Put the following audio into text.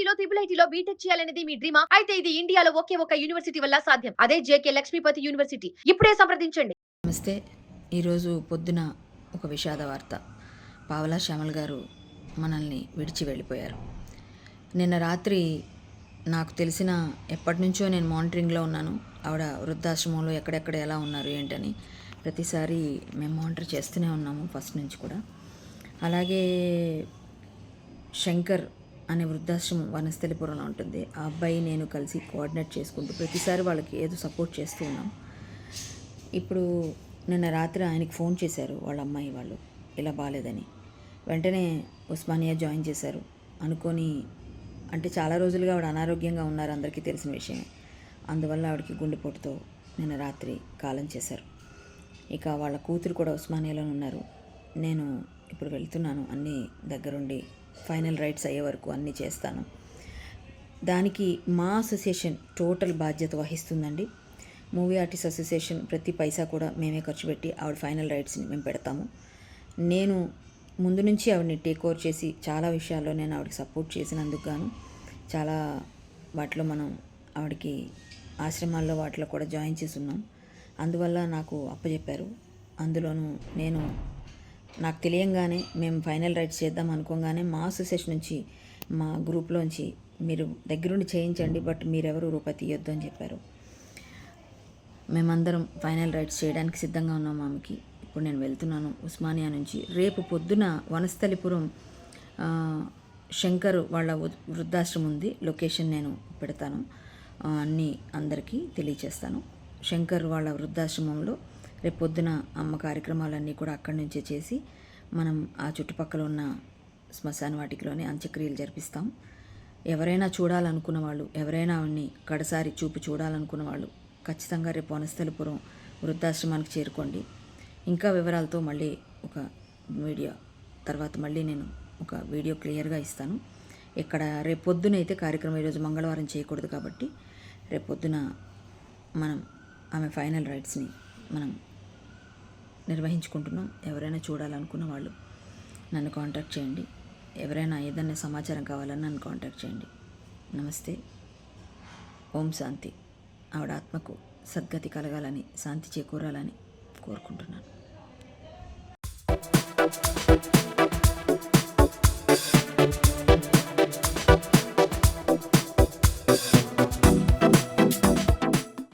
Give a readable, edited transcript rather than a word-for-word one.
ఐఐటీలో ఐఐటీలో BTech చేయాలనేది మీ డ్రీమా? అయితే ఇది ఇండియాలో ఒకే ఒక యూనివర్సిటీ వల్ల సాధ్యం. అదే జేకే లక్ష్మీపతి యూనివర్సిటీ. ఇప్పుడే సంప్రదించండి. నమస్తే. ఈరోజు పొద్దున ఒక విషాద వార్త. పావలా శ్యామల్ గారు మనల్ని విడిచి వెళ్ళిపోయారు. నిన్న రాత్రి నాకు తెలిసిన ఎప్పటినుంచో నేను మానిటరింగ్లో ఉన్నాను. ఆవిడ వృద్ధాశ్రమంలో ఎక్కడెక్కడ ఎలా ఉన్నారు ఏంటని ప్రతిసారి మేము మానిటర్ చేస్తూనే ఉన్నాము ఫస్ట్ నుంచి కూడా. అలాగే శంకర్ అనే వృద్ధాశ్రమం వనస్థలిపురంలో ఉంటుంది. ఆ అబ్బాయి నేను కలిసి కోఆర్డినేట్ చేసుకుంటూ ప్రతిసారి వాళ్ళకి ఏదో సపోర్ట్ చేస్తూ ఉన్నాం. ఇప్పుడు నిన్న రాత్రి ఆయనకి ఫోన్ చేశారు వాళ్ళ అమ్మాయి వాళ్ళు, ఇలా బాగాలేదని. వెంటనే ఉస్మానియా జాయిన్ చేశారు. అనుకొని అంటే చాలా రోజులుగా ఆవిడ అనారోగ్యంగా ఉన్నారు, అందరికీ తెలిసిన విషయమే. అందువల్ల ఆవిడకి గుండెపోటుతో నిన్న రాత్రి కాలం చేశారు. ఇక వాళ్ళ కూతురు కూడా ఉస్మానియాలోనే ఉన్నారు. నేను ఇప్పుడు వెళ్తున్నాను, అన్నీ దగ్గరుండి ఫైనల్ రైట్స్ అయ్యే వరకు అన్నీ చేస్తాను. దానికి మా అసోసియేషన్ టోటల్ బాధ్యత వహిస్తుందండి. మూవీ ఆర్టిస్ట్ అసోసియేషన్ ప్రతి పైసా కూడా మేమే ఖర్చు పెట్టి ఆవిడ ఫైనల్ రైట్స్ని మేము పెడతాము. నేను ముందు నుంచి ఆవిడని టేక్ ఓవర్ చేసి చాలా విషయాల్లో నేను ఆవిడకి సపోర్ట్ చేసినందుకు గాను చాలా వాటిలో మనం ఆవిడకి ఆశ్రమాల్లో వాటిలో కూడా జాయిన్ చేసి ఉన్నాం. అందువల్ల నాకు అప్పచెప్పారు. అందులోనూ నేను నాకు తెలియంగానే మేము ఫైనల్ రైట్స్ చేద్దాం అనుకోగానే మా అసోసియేషన్ నుంచి మా గ్రూప్లోంచి మీరు దగ్గరుండి చేయించండి, బట్ మీరెవరు రూపాయి తీయొద్దు అని చెప్పారు. మేమందరం ఫైనల్ రైట్స్ చేయడానికి సిద్ధంగా ఉన్నాం ఆమెకి. ఇప్పుడు నేను వెళ్తున్నాను ఉస్మానియా నుంచి. రేపు పొద్దున వనస్థలిపురం శంకర్ వాళ్ళ వృద్ధాశ్రమం ఉంది, లొకేషన్ నేను పెడతాను, అన్నీ అందరికీ తెలియచేస్తాను. శంకర్ వాళ్ళ వృద్ధాశ్రమంలో రేపు పొద్దున అమ్మ కార్యక్రమాలన్నీ కూడా అక్కడి నుంచే చేసి మనం ఆ చుట్టుపక్కల ఉన్న శ్మశాన వాటికలోనే అంత్యక్రియలు జరిపిస్తాం. ఎవరైనా చూడాలనుకున్న వాళ్ళు, ఎవరైనా ఆవిడ్ని కడసారి చూపి చూడాలనుకున్న వాళ్ళు ఖచ్చితంగా రేపు వనస్థలిపురం వృద్ధాశ్రమానికి చేరుకోండి. ఇంకా వివరాలతో మళ్ళీ ఒక వీడియో తర్వాత మళ్ళీ నేను ఒక వీడియో క్లియర్గా ఇస్తాను. ఇక్కడ రేపు పొద్దున అయితే కార్యక్రమం ఈరోజు మంగళవారం చేయకూడదు కాబట్టి రేపు పొద్దున మనం ఆమె ఫైనల్ రైట్స్ని మనం నిర్వహించుకుంటున్నాం. ఎవరైనా చూడాలనుకున్న వాళ్ళు నన్ను కాంటాక్ట్ చేయండి. ఎవరైనా ఏదైనా సమాచారం కావాలని నన్ను కాంటాక్ట్ చేయండి. నమస్తే. ఓం శాంతి. ఆవిడ ఆత్మకు సద్గతి కలగాలని, శాంతి చేకూరాలని కోరుకుంటున్నాను.